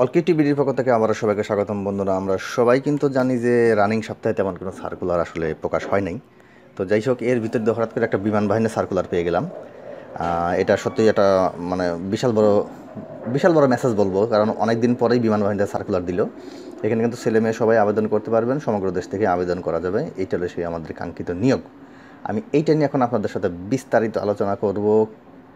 অলকি টিভির পক্ষ থেকে আমরা সবাইকে স্বাগতম বন্ধুরা। আমরা সবাই কিন্তু জানি যে রানিং সপ্তাহে তেমন কোনো সার্কুলার আসলে প্রকাশ হয় নাই। তো যাই হোক, এর ভিতর দিয়ে হঠাৎ করে একটা বিমান বাহিনীর সার্কুলার পেয়ে গেলাম। এটা সত্যিই একটা মানে বিশাল বড় মেসেজ বলবো, কারণ অনেক দিন পরেই বিমান বাহিনীতে সার্কুলার দিল। এখানে কিন্তু ছেলে মেয়ে সবাই আবেদন করতে পারবেন, সমগ্র দেশ থেকে আবেদন করা যাবে। এইটা হলো সেই আমাদের কাঙ্ক্ষিত নিয়োগ। আমি এইটা নিয়ে এখন আপনাদের সাথে বিস্তারিত আলোচনা করব।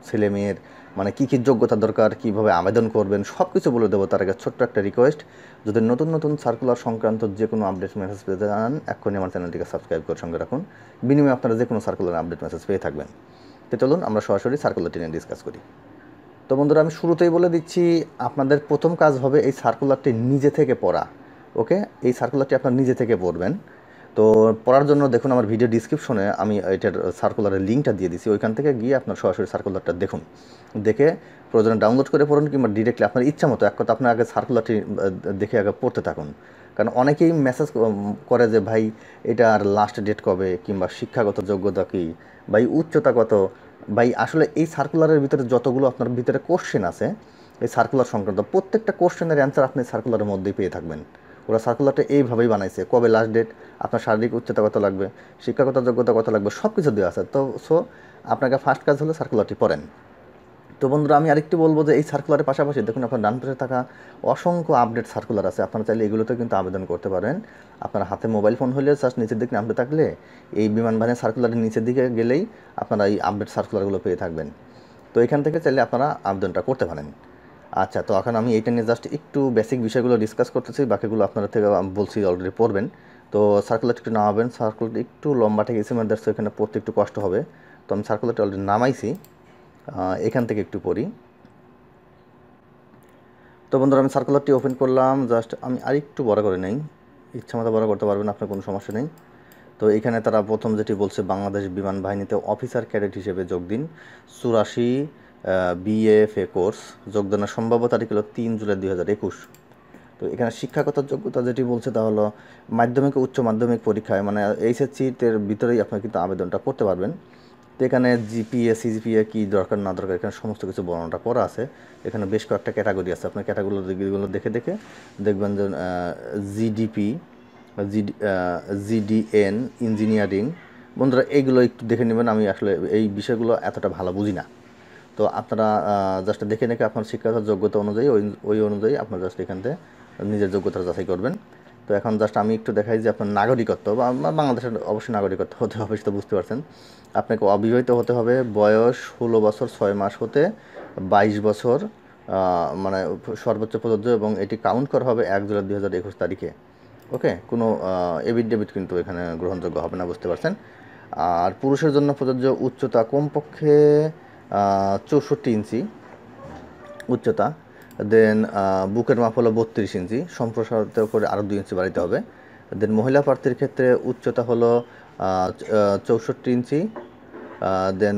ছেলে মেয়ের মানে কী কী যোগ্যতা দরকার, কীভাবে আবেদন করবেন, সব কিছু বলে দেবো। তার আগে ছোট্ট একটা রিকোয়েস্ট, যদি নতুন নতুন সার্কুলার সংক্রান্ত যে কোনো আপডেট মেসেজ পেতে চান, এক্ষুনি আমার চ্যানেলটিকে সাবস্ক্রাইব করে সঙ্গে রাখুন। বিনিময়ে আপনারা যে কোনো সার্কুলার আপডেট মেসেজ পেয়ে থাকবেন। তো চলুন আমরা সরাসরি সার্কুলারটি নিয়ে ডিসকাস করি। তো বন্ধুরা, আমি শুরুতেই বলে দিচ্ছি, আপনাদের প্রথম কাজ হবে এই সার্কুলারটি নিজে থেকে পড়া। ওকে, এই সার্কুলারটি আপনার নিজে থেকে পড়বেন। তো পড়ার জন্য দেখুন, আমার ভিডিও ডিসক্রিপশনে আমি এটার সার্কুলারের লিঙ্কটা দিয়ে দিচ্ছি। ওইখান থেকে গিয়ে আপনার সরাসরি সার্কুলারটা দেখুন, দেখে প্রয়োজনে ডাউনলোড করে পড়ুন, কিংবা ডিরেক্টলি আপনার ইচ্ছা মতো এক কথা আপনার আগে সার্কুলারটি দেখে আগে পড়তে থাকুন। কারণ অনেকেই মেসেজ করে যে ভাই এটার লাস্ট ডেট কবে, কিংবা শিক্ষাগত যোগ্যতা কী, ভাই উচ্চতা কত। ভাই আসলে এই সার্কুলারের ভিতরে যতগুলো আপনার ভিতরে কোশ্চেন আছে, এই সার্কুলার সংক্রান্ত প্রত্যেকটা কোশ্চেনের অ্যান্সার আপনি সার্কুলারের মধ্যেই পেয়ে থাকবেন। ওরা সার্কুলারটা এইভাবেই বানাইছে, কবে লাস্ট ডেট, আপনার শারীরিক উচ্চতা কত লাগবে, শিক্ষাগত যোগ্যতা কত লাগবে, সব কিছু দেওয়া আছে। তো আপনাকে ফার্স্ট কাজ হলো সার্কুলারটি পড়েন। তো বন্ধুরা, আমি আরেকটু বলবো যে এই সার্কুলারের পাশাপাশি দেখুন, আপনার ডান পাশে থাকা অসংখ্য আপডেট সার্কুলার আছে। আপনারা চাইলে এগুলোতে কিন্তু আবেদন করতে পারেন। আপনার হাতে মোবাইল ফোন হলে জাস্ট নিচের দিকে নামতে থাকলে এই বিমান বাহিনীর সার্কুলারের নিচের দিকে গেলেই আপনারা এই আপডেট সার্কুলারগুলো পেয়ে থাকবেন। তো এখান থেকে চাইলে আপনারা আবেদনটা করতে পারেন। আচ্ছা, তো এখন আমি এইটা নিয়ে জাস্ট একটু বেসিক বিষয়গুলো ডিসকাস করতেছি, বাকিগুলো আপনারা থেকে আমি বলছি অলরেডি পড়বেন। তো সার্কুলারটি একটু নামাবেন। সার্কুলারটি একটু লম্বা থেকে এসে দেখছো, এখানে পড়তে একটু কষ্ট হবে। তো আমি সার্কুলারটি অলরেডি নামাইছি, এখান থেকে একটু পড়ি। তো বন্ধুরা, আমি সার্কুলারটি ওপেন করলাম। জাস্ট আমি আরেকটু বড় করে নেই, ইচ্ছা মতো বড় করতে পারবেন, আপনার কোনো সমস্যা নেই। তো এখানে তারা প্রথম যেটি বলছে, বাংলাদেশ বিমান বাহিনীতে অফিসার ক্যাডেট হিসেবে যোগ দিন। 84 বিএফএ কোর্স, যোগদানের সম্ভাব্য তারিখ হলো 3 জুলাই 2021। তো এখানে শিক্ষাগত যোগ্যতা যেটি বলছে তা হলো মাধ্যমিক ও উচ্চ মাধ্যমিক পরীক্ষায় মানে এইচএসসির ভিতরেই আপনারা কিন্তু আবেদনটা করতে পারবেন। তো এখানে জিপিএ সিজিপিএ কী দরকার না দরকার, এখানে সমস্ত কিছু বর্ণনাটা করা আছে। এখানে বেশ কয়েকটা ক্যাটাগরি আছে, আপনার ক্যাটাগরিগুলো দেখে দেখে দেখবেন যে জিডিপি, জিডিএন, ইঞ্জিনিয়ারিং। বন্ধুরা, এইগুলো একটু দেখে নেবেন। আমি আসলে এই বিষয়গুলো এতটা ভালো বুঝি না। তো আপনারা জাস্ট দেখে দেখে আপনার শিক্ষাগত যোগ্যতা অনুযায়ী ওই অনুযায়ী আপনার জাস্ট এখান থেকে নিজের যোগ্যতা যাচাই করবেন। তো এখন জাস্ট আমি একটু দেখাই যে আপনার নাগরিকত্ব বা বাংলাদেশের অবশ্যই নাগরিকত্ব হতে হবে, সেটা বুঝতে পারছেন। আপনাকে অবিবাহিত হতে হবে, বয়স 16 বছর 6 মাস হতে 22 বছর মানে সর্বোচ্চ প্রযোজ্য, এবং এটি কাউন্ট করা হবে 1 জুলাই 2021 তারিখে। ওকে, কোনো এফিডেভিট কিন্তু এখানে গ্রহণযোগ্য হবে না, বুঝতে পারছেন। আর পুরুষের জন্য প্রযোজ্য উচ্চতা কমপক্ষে 64 ইঞ্চি উচ্চতা। দেন বুকের মাপ হলো 32 ইঞ্চি, সম্প্রসারিত করে আরও 2 ইঞ্চি বাড়াইতে হবে। দেন মহিলা প্রার্থীর ক্ষেত্রে উচ্চতা হলো 64 ইঞ্চি। দেন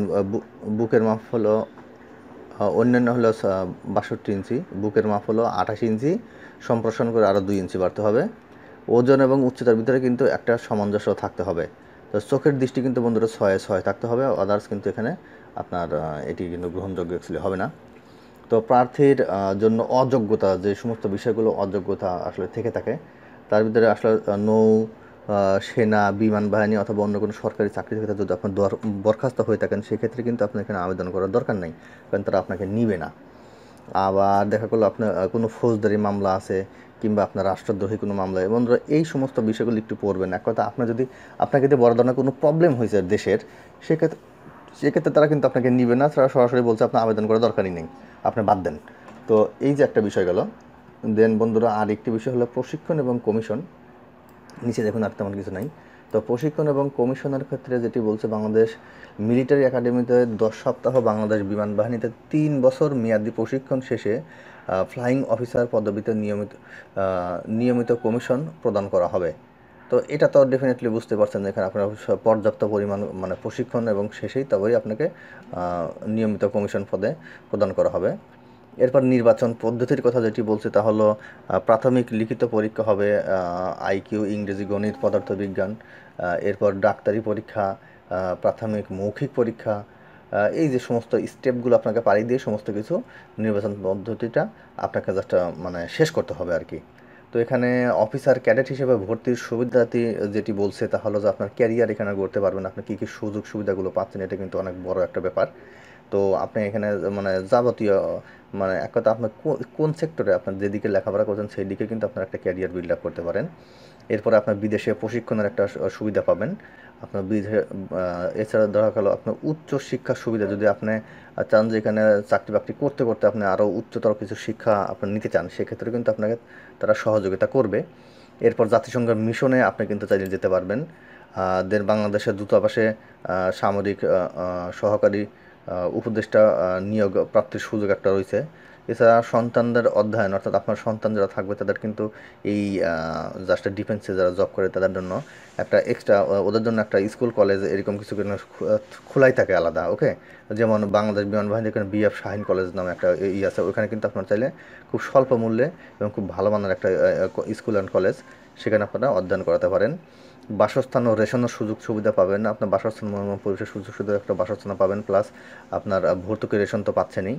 বুকের মাপ হলো অন্যান্য হলো 62 ইঞ্চি, বুকের মাপ হলো 28 ইঞ্চি, সম্প্রসারণ করে আরও 2 ইঞ্চি বাড়তে হবে। ওজন এবং উচ্চতার ভিতরে কিন্তু একটা সামঞ্জস্য থাকতে হবে। তো চোখের দৃষ্টি কিন্তু বন্ধুরা 6-6 থাকতে হবে, আদার্স কিন্তু এখানে আপনার এটি কিন্তু গ্রহণযোগ্য অ্যাকচুয়ালি হবে না। তো প্রার্থীর জন্য অযোগ্যতা, যে সমস্ত বিষয়গুলো অযোগ্যতা আসলে থেকে থাকে, তার ভিতরে আসলে নৌ সেনা, বিমান বাহিনী অথবা অন্য কোনো সরকারি চাকরির ক্ষেত্রে যদি আপনার বরখাস্ত হয়ে থাকেন, সেক্ষেত্রে কিন্তু আপনার এখানে আবেদন করার দরকার নেই, কারণ তারা আপনাকে নিবে না। আবার দেখা করলো আপনার কোনো ফৌজদারি মামলা আছে, কিংবা আপনার রাষ্ট্রদ্রোহী কোনো মামলা, বন্ধুরা এই সমস্ত বিষয়গুলো একটু পড়বেন। এক কথা, আপনাকে যদি বড় ধরনের কোনো প্রবলেম হয়েছে দেশের, সেক্ষেত্রে তারা কিন্তু আপনাকে নিবে না। তারা সরাসরি বলছে আপনার আবেদন করার দরকারই নেই, আপনি বাদ দেন। তো এই যে একটা বিষয় গেল। দেন বন্ধুরা, আর একটি বিষয় হলো প্রশিক্ষণ এবং কমিশন। নিচে দেখুন আর তেমন কিছু নাই। তো প্রশিক্ষণ এবং কমিশনের ক্ষেত্রে যেটি বলছে, বাংলাদেশ মিলিটারি একাডেমিতে 10 সপ্তাহ, বাংলাদেশ বিমান বাহিনীতে 3 বছর মেয়াদি প্রশিক্ষণ শেষে ফ্লাইং অফিসার পদবিতে নিয়মিত কমিশন প্রদান করা হবে। তো এটা তো ডেফিনেটলি বুঝতে পারছেন, এখানে আপনার পর্যাপ্ত পরিমাণ মানে প্রশিক্ষণ এবং শেষেই তবেই আপনাকে নিয়মিত কমিশন পদে প্রদান করা হবে। এরপর নির্বাচন পদ্ধতির কথা যেটি বলছে তা হলো প্রাথমিক লিখিত পরীক্ষা হবে, আইকিউ, ইংরেজি, গণিত, পদার্থবিজ্ঞান। এরপর ডাক্তারি পরীক্ষা, প্রাথমিক মৌখিক পরীক্ষা, এই যে সমস্ত স্টেপগুলো আপনাকে পাড়ি দিয়ে সমস্ত কিছু নির্বাচন পদ্ধতিটা আপনাকে জাস্ট মানে শেষ করতে হবে আর কি। তো এখানে অফিসার ক্যাডেট হিসেবে ভর্তির সুবিধাটি যেটি বলছে তা হলো যে আপনার ক্যারিয়ার এখানে গড়তে পারবেন, আপনি কী কী সুযোগ সুবিধাগুলো পাচ্ছেন, এটা কিন্তু অনেক বড় একটা ব্যাপার। তো আপনি এখানে মানে যাবতীয় মানে এক কথা আপনার কোন সেক্টরে আপনার যেদিকে লেখাপড়া করছেন সেই দিকে কিন্তু আপনার একটা ক্যারিয়ার বিল্ড আপ করতে পারেন। এরপরে আপনার বিদেশে প্রশিক্ষণের একটা সুবিধা পাবেন। আপনার এছাড়া ধরা গেল আপনার উচ্চ শিক্ষার সুবিধা, যদি আপনি চান যে এখানে চাকরি বাকরি করতে করতে আপনি আরও উচ্চতর কিছু শিক্ষা আপনি নিতে চান, সেক্ষেত্রে কিন্তু আপনাকে তারা সহযোগিতা করবে। এরপর জাতিসংঘের মিশনে আপনি কিন্তু চাইলে যেতে পারবেন। দেন বাংলাদেশের দূতাবাসে সামরিক সহকারী উপদেষ্টা নিয়োগ প্রাপ্তির সুযোগ একটা রয়েছে। এছাড়া সন্তানদের অধ্যয়ন, অর্থাৎ আপনার সন্তান যারা থাকবে তাদের কিন্তু এই জাস্ট ডিফেন্সে যারা জব করে তাদের জন্য একটা এক্সট্রা, ওদের জন্য একটা স্কুল কলেজ এরকম কিছু খোলাই থাকে আলাদা। ওকে, যেমন বাংলাদেশ বিমান বাহিনীর এখানে বিএফ শাহিন কলেজ নামে একটা আছে, ওখানে কিন্তু আপনার চাইলে খুব স্বল্প মূল্যে এবং খুব ভালো মানের একটা স্কুল অ্যান্ড কলেজ, সেখানে আপনারা অধ্যয়ন করাতে পারেন। বাসস্থান ও রেশনের সুযোগ সুবিধা পাবেন, আপনার বাসস্থান পরিবেশের সুযোগ সুবিধা একটা বাসস্থান পাবেন, প্লাস আপনার ভর্তুকি রেশন তো পাচ্ছেনই।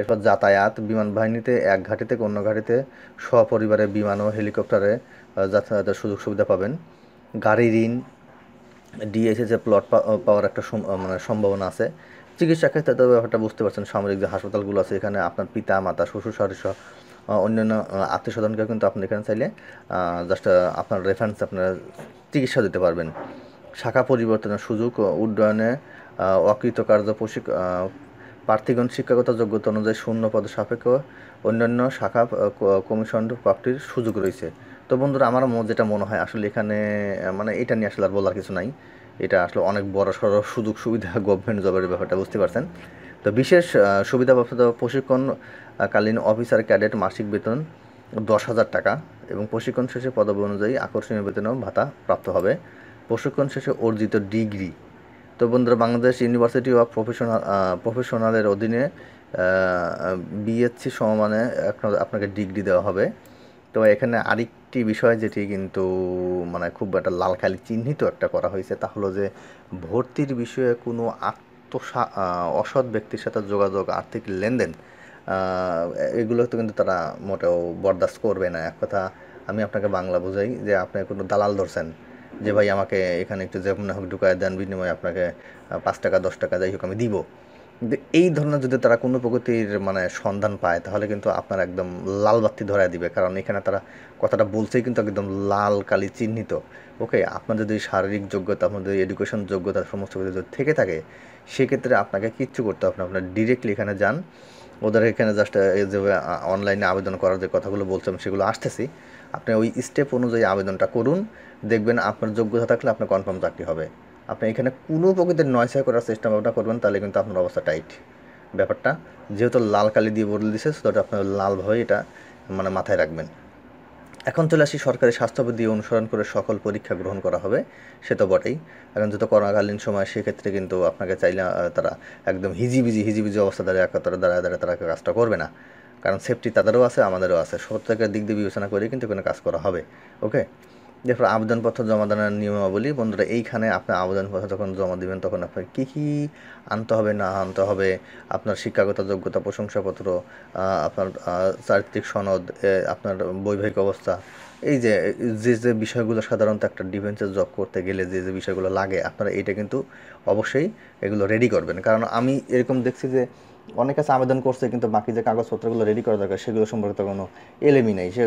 এরপর যাতায়াত, বিমান বাহিনীতে এক ঘাঁটি থেকে অন্য ঘাঁটিতে সপরিবারে বিমান ও হেলিকপ্টারে যাতায়াতের সুযোগ সুবিধা পাবেন। গাড়ি ঋণ, ডিএসএসে প্লট পাওয়ার একটা মানে সম্ভাবনা আছে। চিকিৎসা ক্ষেত্রে তো ব্যাপারটা বুঝতে পারছেন, সামরিক যে হাসপাতালগুলো আছে এখানে আপনার পিতা মাতা শ্বশুর শাশুড়ি সহ অন্যান্য আত্মীয় স্বজনকে কিন্তু আপনি এখানে চাইলে জাস্ট আপনার রেফারেন্স আপনার চিকিৎসা দিতে পারবেন। শাখা পরিবর্তনের সুযোগ, উড্ডয়নে অকৃতকার্য প্রার্থীগণ শিক্ষাগত যোগ্যতা অনুযায়ী শূন্য পদ সাপেক্ষ অন্যান্য শাখা কমিশন প্রাপ্তির সুযোগ রয়েছে। তো বন্ধুরা, আমার যেটা মনে হয় আসলে এখানে মানে এটা নিয়ে আসলে আর বলার কিছু নাই, এটা আসলে অনেক বড় সড়ো সুযোগ সুবিধা গভর্নমেন্ট জবের ব্যাপারটা বুঝতে পারছেন। তো বিশেষ সুবিধাপ্রাপ্ত প্রশিক্ষণকালীন অফিসার ক্যাডেট মাসিক বেতন 10,000 টাকা এবং প্রশিক্ষণ শেষে পদবি অনুযায়ী আকর্ষণীয় বেতন ও ভাতা প্রাপ্ত হবে। প্রশিক্ষণ শেষে অর্জিত ডিগ্রি, তো বন্ধুরা বাংলাদেশ ইউনিভার্সিটি অফ প্রফেশনালের অধীনে বিএসসি সমমানে আপনাকে ডিগ্রি দেওয়া হবে। তো এখানে আরেকটি বিষয় যেটি কিন্তু মানে খুব একটা লাল কালি চিহ্নিত একটা করা হয়েছে, তা হলো যে ভর্তির বিষয়ে কোনো অসৎ ব্যক্তির সাথে যোগাযোগ, আর্থিক লেনদেন এগুলো তো কিন্তু তারা মোটেও বরদাস্ত করবে না। এক কথা আমি আপনাকে বাংলা বোঝাই যে আপনি কোনো দালাল ধরছেন যে ভাই আমাকে এখানে একটু যেমন হোক ঢুকায় দেন, বিনিময়ে আপনাকে 5 টাকা 10 টাকা যাই হোক আমি দিব। কিন্তু এই ধরনের যদি তারা কোনো প্রগতির মানে সন্ধান পায় তাহলে কিন্তু আপনার একদম লাল বাতি ধরায় দিবে, কারণ এখানে তারা কথাটা বলছেই কিন্তু একদম লাল কালি চিহ্নিত। ওকে, আপনার যদি শারীরিক যোগ্যতা, আপনার যদি এডুকেশন যোগ্যতা সমস্ত কিছু যদি থেকে থাকে, সেক্ষেত্রে আপনাকে কিচ্ছু করতে হবে না, আপনার ডিরেক্টলি এখানে যান। ওদের এখানে জাস্ট এই যে অনলাইনে আবেদন করার যে কথাগুলো বলছিলাম সেগুলো আসতেছি, আপনি ওই স্টেপ অনুযায়ী আবেদনটা করুন, দেখবেন আপনার যোগ্যতা থাকলে আপনার কনফার্ম চাকরি হবে। আপনি এখানে কোনো প্রকৃতির নয়ছয় করার চেষ্টা ভাবনা করবেন তাহলে কিন্তু আপনার অবস্থা টাইট। ব্যাপারটা যেহেতু লাল কালি দিয়ে বলে দিছে, সেটা আপনার লালভাবে এটা মানে মাথায় রাখবেন। এখন চলে আসি সরকারি স্বাস্থ্যবিধি অনুসরণ করে সকল পরীক্ষা গ্রহণ করা হবে, সে তো বটেই। এখন যেহেতু করোনাকালীন সময়, সেক্ষেত্রে কিন্তু আপনাকে চাইলে তারা একদম হিজিবিজি অবস্থা দাঁড়ায় তারা কাজটা করবে না, কারণ সেফটি তাদেরও আছে আমাদেরও আছে, প্রত্যেকের দিক দিয়ে বিবেচনা করে কিন্তু এখানে কাজ করা হবে। ওকে, এরপর আবেদনপত্র জমা দেওয়ার নিয়মাবলী, বন্ধুরা এইখানে আপনার আবেদনপত্র যখন জমা দেবেন তখন আপনার কী কী আনতে হবে না আনতে হবে, আপনার শিক্ষাগত যোগ্যতা, প্রশংসাপত্র, আপনার চারিত্রিক সনদ, আপনার বৈবাহিক অবস্থা, এই যে যে বিষয়গুলো সাধারণত একটা ডিফেন্সে জব করতে গেলে যে বিষয়গুলো লাগে, আপনারা এইটা কিন্তু অবশ্যই এগুলো রেডি করবেন। কারণ আমি এরকম দেখছি যে অনেক কাছে আবেদন করছে কিন্তু বাকি যে কাগজপত্রগুলো রেডি করা দরকার সেগুলো সম্পর্কে তো কোনো এলেমি নেই, সে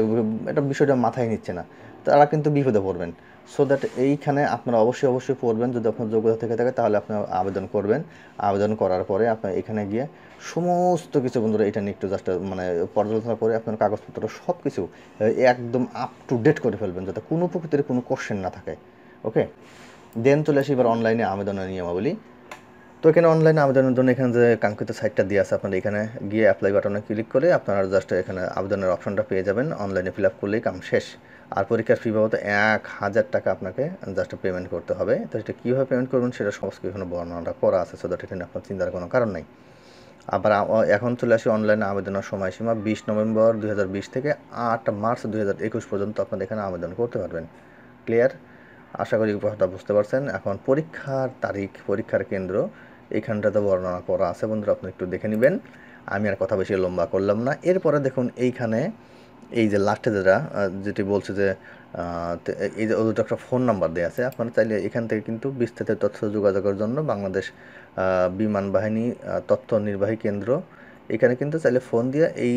এটা বিষয়টা মাথায় নিচ্ছে না, তারা কিন্তু বিপদে পড়বেন। সো দ্যাট এইখানে আপনারা অবশ্যই পড়বেন, যদি আপনার যোগ্যতা থেকে থাকে তাহলে আপনি আবেদন করবেন। আবেদন করার পরে আপনার এখানে গিয়ে সমস্ত কিছু বন্ধুরা এটা নিয়ে একটু জাস্ট মানে পর্যালোচনা করে আপনার কাগজপত্র সব কিছু একদম আপ টু ডেট করে ফেলবেন, যাতে কোনো প্রকৃতির কোনো কোশ্চেন না থাকে। ওকে, দেন চলে আসি এবার অনলাইনে আবেদনের নিয়মাবলী। তো এখানে অনলাইনে আবেদনের জন্য এখানে যে কাঙ্ক্ষিত সাইটটা দিয়ে আছে, আপনারা এখানে গিয়ে অ্যাপ্লাই বাটনে ক্লিক করে আপনারা জাস্ট এখানে আবেদনের অপশনটা পেয়ে যাবেন। অনলাইনে ফিল আপ করলেই কাম শেষ। আর পরীক্ষার ফি বাবদ 1,000 টাকা আপনাকে জাস্ট পেমেন্ট করতে হবে। তো সেটা কীভাবে পেমেন্ট করবেন সেটা সমস্ত এখানে বর্ণনা করা আছে, সো দ্যাট এখানে আপনার চিন্তার কোনো কারণ নেই। আবার এখন চলে আসি অনলাইনে আবেদনের সময়সীমা 20 নভেম্বর 2020 থেকে 8 মার্চ 2021 পর্যন্ত আপনারা এখানে আবেদন করতে পারবেন। ক্লিয়ার? আশা করি কথাটা বুঝতে পারছেন। এখন পরীক্ষার তারিখ, পরীক্ষার কেন্দ্র, এইখানটাতে বর্ণনা করা আছে বন্ধুরা, আপনি একটু দেখে নেবেন। আমি আর কথা বেশি লম্বা করলাম না। এরপরে দেখুন এইখানে এই যে লাস্টে যেটি বলছে যে এই যে ওদের একটা ফোন নাম্বার দেওয়া আছে, আপনারা চাইলে এখান থেকে কিন্তু বিস্তারিত তথ্য যোগাযোগের জন্য বাংলাদেশ বিমান বাহিনী তথ্য নির্বাহী কেন্দ্র, এখানে কিন্তু চাইলে ফোন দিয়ে এই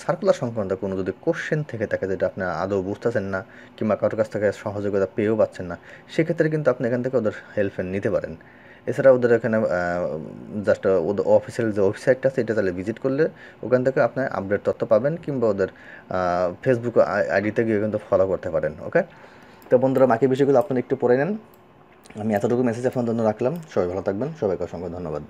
সার্কুলার সংক্রান্ত কোনো যদি কোশ্চেন থেকে থাকে যেটা আপনি আদৌ বুঝতেছেন না কিংবা কারোর কাছ থেকে সহযোগিতা পেয়েও পাচ্ছেন না, সেক্ষেত্রে কিন্তু আপনি এখান থেকে ওদের হেল্প নিতে পারেন। এছাড়া ওদের এখানে জাস্ট ওদের অফিসিয়াল যে ওয়েবসাইটটা আছে এটা তাহলে ভিজিট করলে ওখান থেকে আপনি আপডেট তথ্য পাবেন, কিংবা ওদের ফেসবুক আইডিতে গিয়ে কিন্তু ফলো করতে পারেন। ওকে, তো বন্ধুরা বাকি বিষয়গুলো আপনারা একটু পড়ে নেন। আমি এতটুকু মেসেজ আপনার জন্য রাখলাম। সবাই ভালো থাকবেন, সবাইকে অসংখ্য ধন্যবাদ।